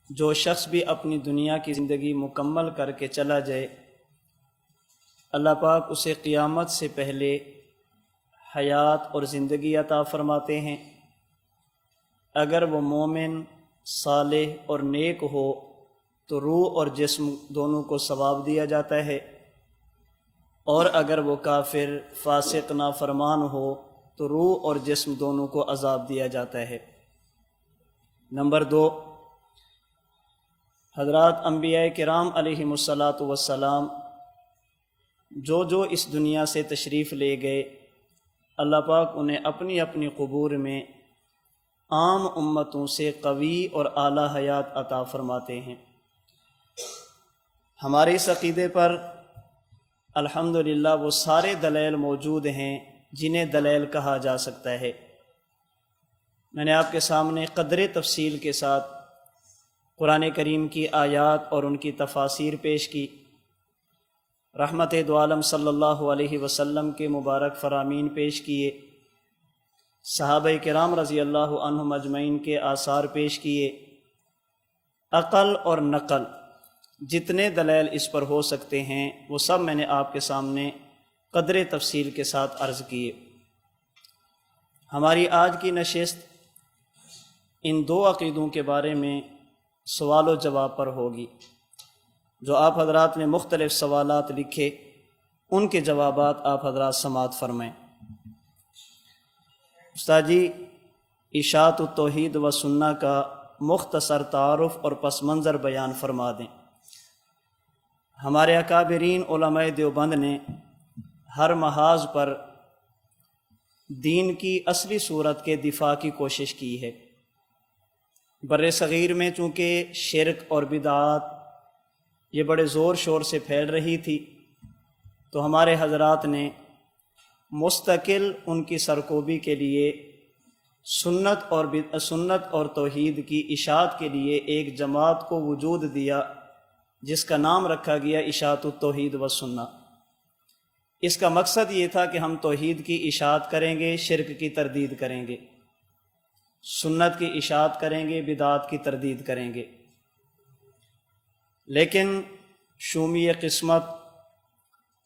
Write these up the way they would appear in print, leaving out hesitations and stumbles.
جو شخص بھی اپنی دنیا کی زندگی مکمل کر کے چلا جائے، اللہ پاک اسے قیامت سے پہلے حیات اور زندگی عطا فرماتے ہیں۔ اگر وہ مومن، صالح اور نیک ہو تو روح اور جسم دونوں کو ثواب دیا جاتا ہے، اور اگر وہ کافر، فاسق، نافرمان ہو تو روح اور جسم دونوں کو عذاب دیا جاتا ہے۔ نمبر 2، حضرات انبیاء کرام علیہم الصلاۃ والسلام جو اس دنیا سے تشریف لے گئے، اللہ پاک انہیں اپنی اپنی قبور میں عام امتوں سے قوی اور اعلیٰ حیات عطا فرماتے ہیں۔ ہمارے اس عقیدے پر الحمدللہ وہ سارے دلائل موجود ہیں جنہیں دلائل کہا جا سکتا ہے۔ میں نے آپ کے سامنے قدر تفصیل کے ساتھ قرآن کریم کی آیات اور ان کی تفاسیر پیش کی، رحمت دو عالم صلی اللہ علیہ وسلم کے مبارک فرامین پیش کیے، صحابہ کرام رضی اللہ عنہم اجمعین کے آثار پیش کیے، عقل اور نقل جتنے دلائل اس پر ہو سکتے ہیں وہ سب میں نے آپ کے سامنے قدر تفصیل کے ساتھ عرض کیے۔ ہماری آج کی نشست ان 2 عقیدوں کے بارے میں سوال و جواب پر ہوگی۔ جو آپ حضرات نے مختلف سوالات لکھے ان کے جوابات آپ حضرات سماعت فرمائیں۔ استاد جی، اشاعت التوحید و سنہ کا مختصر تعارف اور پس منظر بیان فرما دیں۔ ہمارے اکابرین علماء دیوبند نے ہر محاذ پر دین کی اصلی صورت کے دفاع کی کوشش کی ہے۔ بر صغیر میں چونکہ شرک اور بدعات یہ بڑے زور شور سے پھیل رہی تھی، تو ہمارے حضرات نے مستقل ان کی سرکوبی کے لیے سنت اور توحید کی اشاعت کے لیے ایک جماعت کو وجود دیا، جس کا نام رکھا گیا اشاعت التوحید و سنہ۔ اس کا مقصد یہ تھا کہ ہم توحید کی اشاعت کریں گے، شرک کی تردید کریں گے، سنت کی اشاعت کریں گے، بدعات کی تردید کریں گے۔ لیکن شومی قسمت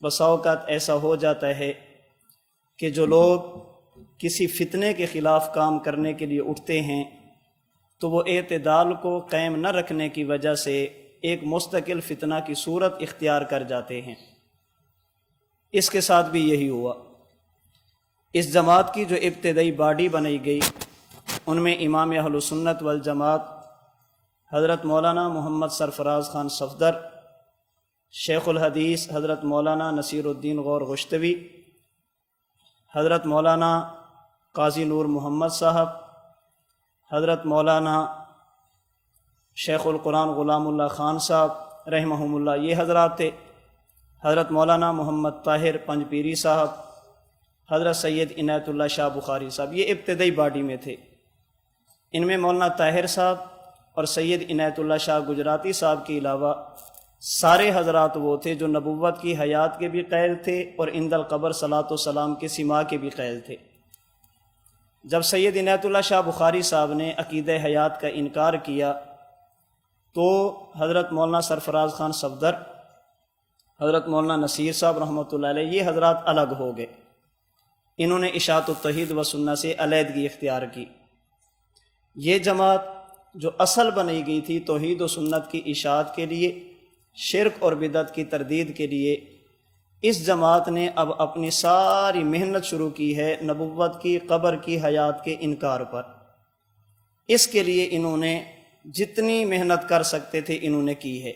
بسا اوقات ایسا ہو جاتا ہے کہ جو لوگ کسی فتنے کے خلاف کام کرنے کے لیے اٹھتے ہیں تو وہ اعتدال کو قائم نہ رکھنے کی وجہ سے ایک مستقل فتنہ کی صورت اختیار کر جاتے ہیں۔ اس کے ساتھ بھی یہی ہوا۔ اس جماعت کی جو ابتدائی باڈی بنائی گئی ان میں امام اہل سنت والجماعت حضرت مولانا محمد سرفراز خان صفدر، شیخ الحدیث حضرت مولانا نصیر الدین غور غشتوی، حضرت مولانا قاضی نور محمد صاحب، حضرت مولانا شیخ القرآن غلام اللہ خان صاحب رحمہم اللہ، یہ حضرات تھے۔ حضرت مولانا محمد طاہر پنجپیری صاحب، حضرت سید عنایت اللہ شاہ بخاری صاحب، یہ ابتدائی باڈی میں تھے۔ ان میں مولانا طاہر صاحب اور سید عنایت اللہ شاہ گجراتی صاحب کے علاوہ سارے حضرات وہ تھے جو نبوت کی حیات کے بھی قائل تھے اور عند القبر صلاۃ و سلام کے سما کے بھی قائل تھے۔ جب سید عنایت اللہ شاہ بخاری صاحب نے عقیدہ حیات کا انکار کیا تو حضرت مولانا سرفراز خان صفدر، حضرت مولانا نصیر صاحب رحمۃ اللہ علیہ، یہ حضرات الگ ہو گئے۔ انہوں نے اشاعت التوحید و سنہ سے علیحدگی اختیار کی۔ یہ جماعت جو اصل بنائی گئی تھی توحید و سنت کی اشاعت کے لیے، شرک اور بدعت کی تردید کے لیے، اس جماعت نے اب اپنی ساری محنت شروع کی ہے نبوت کی، قبر کی، حیات کے انکار پر۔ اس کے لیے انہوں نے جتنی محنت کر سکتے تھے انہوں نے کی ہے۔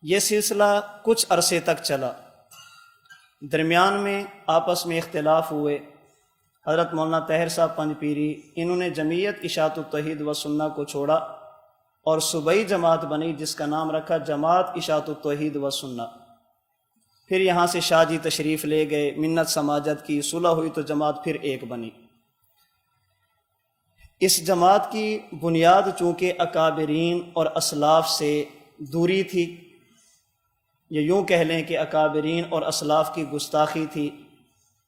یہ سلسلہ کچھ عرصے تک چلا، درمیان میں آپس میں اختلاف ہوئے۔ حضرت مولانا طاہر صاحب پنجپیری انہوں نے جمعیت اشاعت التوحید و سنہ کو چھوڑا اور صوبائی جماعت بنی جس کا نام رکھا جماعت اشاعت التوحید و سنہ۔ پھر یہاں سے شاہ جی تشریف لے گئے، منت سماجت کی، صلح ہوئی تو جماعت پھر ایک بنی۔ اس جماعت کی بنیاد چونکہ اکابرین اور اسلاف سے دوری تھی، یا یوں کہہ لیں کہ اکابرین اور اسلاف کی گستاخی تھی،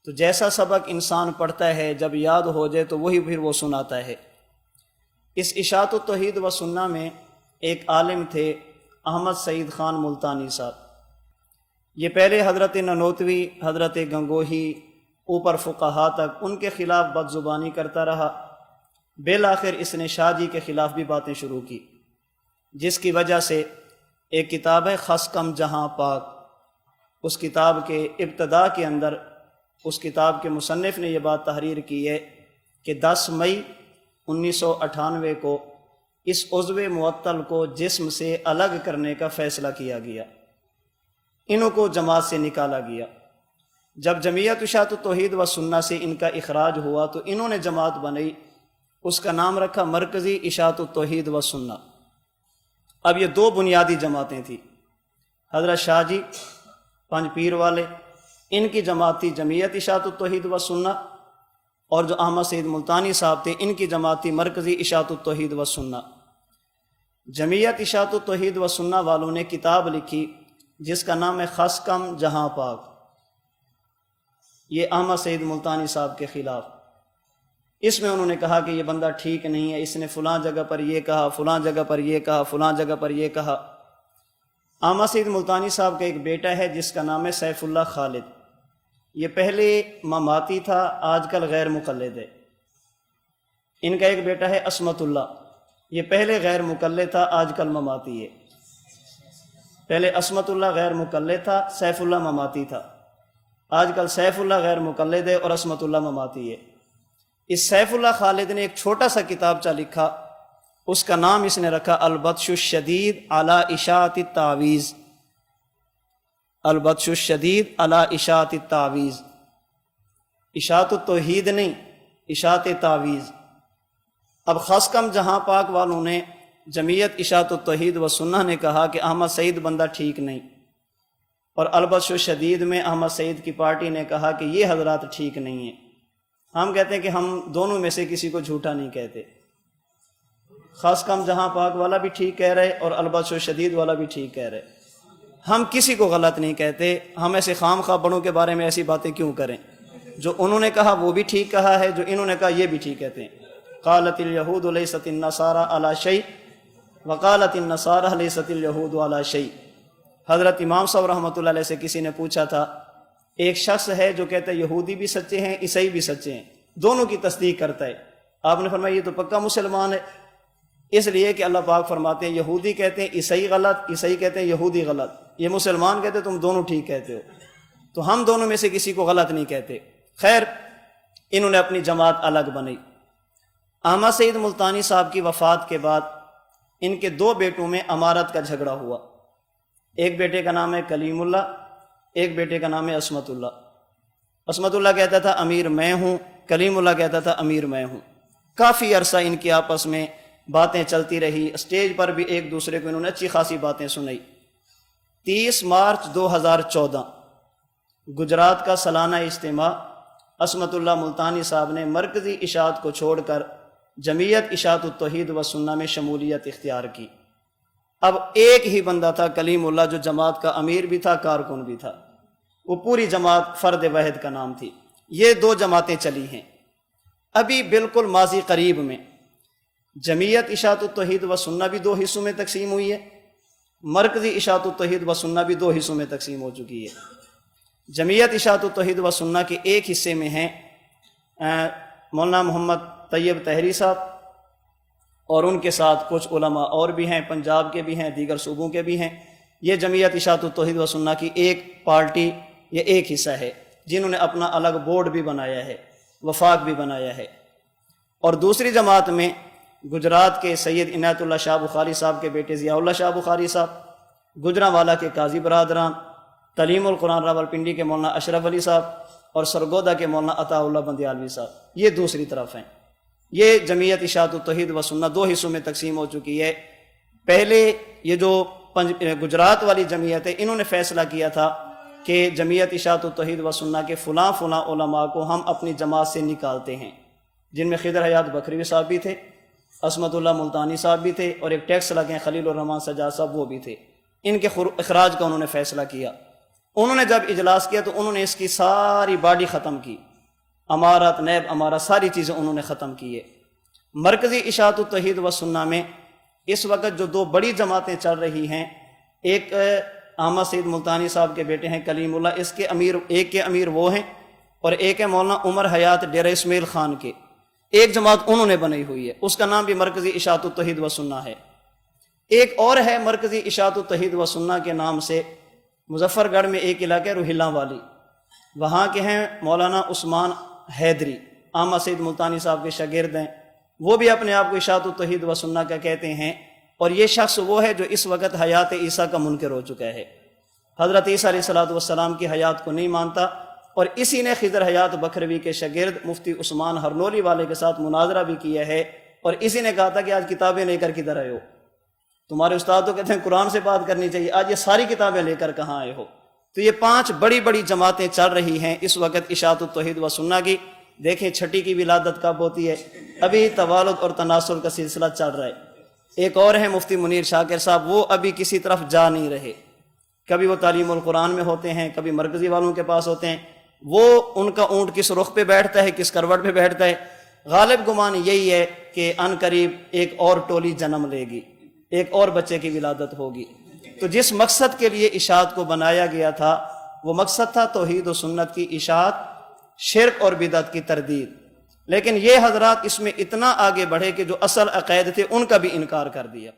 تو جیسا سبق انسان پڑھتا ہے جب یاد ہو جائے تو وہی پھر وہ سناتا ہے۔ اس اشاعت التوحید و سنہ میں ایک عالم تھے احمد سعید خان ملتانی صاحب۔ یہ پہلے حضرت ننوتوی، حضرت گنگوہی، اوپر فقہا تک ان کے خلاف بد زبانی کرتا رہا۔ بالآخر اس نے شاہ جی کے خلاف بھی باتیں شروع کی، جس کی وجہ سے ایک کتاب ہے خس کم جہاں پاک، اس کتاب کے ابتدا کے اندر اس کتاب کے مصنف نے یہ بات تحریر کی ہے کہ 10 مئی 1998 کو اس عضو معطل کو جسم سے الگ کرنے کا فیصلہ کیا گیا، انہوں کو جماعت سے نکالا گیا۔ جب جمعیت اشاعت التوحید و سنہ سے ان کا اخراج ہوا تو انہوں نے جماعت بنائی، اس کا نام رکھا مرکزی اشاعت التوحید و سنہ۔ اب یہ 2 بنیادی جماعتیں تھیں، حضرت شاہ جی پنج پیر والے، ان کی جماعت تھی جمعیت اشاعت التوحید و سنہ، اور جو احمد سعید ملتانی صاحب تھے ان کی جماعت تھی مرکزی اشاعت التوحید و سنہ۔ جمعیت اشاعت التوحید و سنہ والوں نے کتاب لکھی جس کا نام ہے خس کم جہاں پاک، یہ احمد سعید ملتانی صاحب کے خلاف۔ اس میں انہوں نے کہا کہ یہ بندہ ٹھیک نہیں ہے، اس نے فلاں جگہ پر یہ کہا، فلاں جگہ پر یہ کہا، فلاں جگہ پر یہ کہا۔ احمد سعید ملتانی صاحب کا ایک بیٹا ہے جس کا نام ہے سیف اللہ خالد، یہ پہلے مماتی تھا، آج کل غیر مقلد ہے۔ ان کا ایک بیٹا ہے عصمت اللہ، یہ پہلے غیر مقلد تھا، آج کل مماتی ہے۔ پہلے عصمت اللہ غیر مقلد تھا، سیف اللہ مماتی تھا، آج کل سیف اللہ غیر مقلد ہے اور عصمت اللہ مماتی ہے۔ اس سیف اللہ خالد نے ایک چھوٹا سا کتابچہ لکھا، اس کا نام اس نے رکھا البطش الشدید علی اشاعت التعویذ، البطش الشدید علی اشاعت التعویذ، اشاعت التوحید نہیں، اشاعت تعویذ۔ اب خاص کم جہاں پاک والوں نے جمعیت اشاعت التوحید و سنہ نے کہا کہ احمد سعید بندہ ٹھیک نہیں، اور البطش الشدید میں احمد سعید کی پارٹی نے کہا کہ یہ حضرات ٹھیک نہیں ہیں۔ ہم کہتے ہیں کہ ہم دونوں میں سے کسی کو جھوٹا نہیں کہتے، خاص کم جہاں پاک والا بھی ٹھیک کہہ رہے اور البطش الشدید والا بھی ٹھیک کہہ رہے، ہم کسی کو غلط نہیں کہتے۔ ہم ایسے خام خواہ بڑوں کے بارے میں ایسی باتیں کیوں کریں؟ جو انہوں نے کہا وہ بھی ٹھیک کہا ہے، جو انہوں نے کہا یہ بھی ٹھیک کہتے ہیں۔ قالت الیہود لیست النصارى علی شیء وقالت النصارى لیست الیہود علی شیء۔ حضرت امام صاحب رحمۃ اللہ علیہ سے کسی نے پوچھا تھا، ایک شخص ہے جو کہتا ہے یہودی بھی سچے ہیں، عیسائی بھی سچے ہیں، دونوں کی تصدیق کرتا ہے۔ آپ نے فرمایا یہ تو پکا مسلمان ہے، اس لیے کہ اللہ پاک فرماتے ہیں یہودی کہتے ہیں عیسائی غلط، عیسائی کہتے ہیں یہودی غلط، یہ مسلمان کہتے ہیں تم دونوں ٹھیک کہتے ہو، تو ہم دونوں میں سے کسی کو غلط نہیں کہتے۔ خیر، انہوں نے اپنی جماعت الگ بنائی۔ احمد سعید ملتانی صاحب کی وفات کے بعد ان کے 2 بیٹوں میں امارت کا جھگڑا ہوا، ایک بیٹے کا نام ہے کلیم اللہ، ایک بیٹے کا نام ہے عصمت اللہ۔ عصمت اللہ کہتا تھا امیر میں ہوں، کلیم اللہ کہتا تھا امیر میں ہوں۔ کافی عرصہ ان کی آپس میں باتیں چلتی رہی، اسٹیج پر بھی ایک دوسرے کو انہوں نے اچھی خاصی باتیں سنائی۔ 30 مارچ 2014 گجرات کا سالانہ اجتماع، عصمت اللہ ملتانی صاحب نے مرکزی اشاعت کو چھوڑ کر جمعیت اشاعت التوحید و سنہ میں شمولیت اختیار کی۔ اب ایک ہی بندہ تھا کلیم اللہ جو جماعت کا امیر بھی تھا، کارکن بھی تھا، وہ پوری جماعت فرد واحد کا نام تھی۔ یہ 2 جماعتیں چلی ہیں۔ ابھی بالکل ماضی قریب میں جمعیت اشاعت التوحید و سنہ بھی 2 حصوں میں تقسیم ہوئی ہے، مرکزی اشاعت التوحید و سنہ بھی 2 حصوں میں تقسیم ہو چکی ہے۔ جمعیت اشاعت التوحید و سنہ کے ایک حصے میں ہیں مولانا محمد طیب طاہری صاحب، اور ان کے ساتھ کچھ علماء اور بھی ہیں، پنجاب کے بھی ہیں، دیگر صوبوں کے بھی ہیں۔ یہ جمعیت اشاعت التوحید و سنہ کی ایک پارٹی، یہ ایک حصہ ہے، جنہوں نے اپنا الگ بورڈ بھی بنایا ہے، وفاق بھی بنایا ہے۔ اور دوسری جماعت میں گجرات کے سید عنایت اللہ شاہ بخاری صاحب کے بیٹے ضیاء اللہ شاہ بخاری صاحب، گجرانوالہ کے قاضی برادران، تعلیم القرآن راولپنڈی کے مولانا اشرف علی صاحب، اور سرگودا کے مولانا عطا اللہ بندیالوی صاحب، یہ دوسری طرف ہیں۔ یہ جمعیت اشاعت التوحید و سنہ 2 حصوں میں تقسیم ہو چکی ہے۔ پہلے یہ جو گجرات والی جمعیت ہے، انہوں نے فیصلہ کیا تھا کہ جمعیت اشاعت التوحید و سنہ کے فلاں علماء کو ہم اپنی جماعت سے نکالتے ہیں، جن میں خضر حیات بکروی صاحب بھی تھے، عصمت اللہ ملتانی صاحب بھی تھے، اور ایک ٹیکس لگے خلیل الرحمان سجاد صاحب وہ بھی تھے۔ ان کے اخراج کا انہوں نے فیصلہ کیا۔ انہوں نے جب اجلاس کیا تو انہوں نے اس کی ساری باڈی ختم کی، امارت، نیب امارت، ساری چیزیں انہوں نے ختم کی ہے۔ مرکزی اشاعت التوحید و سنہ میں اس وقت جو دو بڑی جماعتیں چل رہی ہیں، ایک احمد سعید ملتانی صاحب کے بیٹے ہیں کلیم اللہ، اس کے امیر، ایک کے امیر وہ ہیں، اور ایک ہے مولانا عمر حیات ڈیرہ اسماعیل خان کے، ایک جماعت انہوں نے بنائی ہوئی ہے، اس کا نام بھی مرکزی اشاعت التوحید و سنہ ہے۔ ایک اور ہے مرکزی اشاعت التوحید و سنہ کے نام سے، مظفر گڑھ میں ایک علاقہ ہے روہیلاں والی، وہاں کے ہیں مولانا عثمان حیدری، احمد سعید ملتانی صاحب کے شاگرد ہیں، وہ بھی اپنے آپ کو اشاعت التوحید و سنہ کا کہتے ہیں، اور یہ شخص وہ ہے جو اس وقت حیات عیسیٰ کا منکر ہو چکا ہے، حضرت عیسیٰ علیہ السلام کی حیات کو نہیں مانتا، اور اسی نے خضر حیات بکھروی کے شاگرد مفتی عثمان ہرنولی والے کے ساتھ مناظرہ بھی کیا ہے، اور اسی نے کہا تھا کہ آج کتابیں لے کر کدھر آئے ہو، تمہارے استاد تو کہتے ہیں قرآن سے بات کرنی چاہیے، آج یہ ساری کتابیں لے کر کہاں آئے ہو؟ تو یہ 5 بڑی بڑی جماعتیں چل رہی ہیں اس وقت اشاعت التوحید و سنہ کی۔ دیکھیں چھٹی کی ولادت کب ہوتی ہے، ابھی توالد اور تناسل کا سلسلہ چل رہا ہے۔ ایک اور ہے مفتی منیر شاکر صاحب، وہ ابھی کسی طرف جا نہیں رہے، کبھی وہ تعلیم القرآن میں ہوتے ہیں، کبھی مرکزی والوں کے پاس ہوتے ہیں، وہ ان کا اونٹ کس رخ پہ بیٹھتا ہے، کس کروٹ پہ بیٹھتا ہے، غالب گمان یہی ہے کہ ان قریب ایک اور ٹولی جنم لے گی، ایک اور بچے کی ولادت ہوگی۔ تو جس مقصد کے لیے اشاعت کو بنایا گیا تھا وہ مقصد تھا توحید و سنت کی اشاعت، شرک اور بدعت کی تردید، لیکن یہ حضرات اس میں اتنا آگے بڑھے کہ جو اصل عقائد تھے ان کا بھی انکار کر دیا۔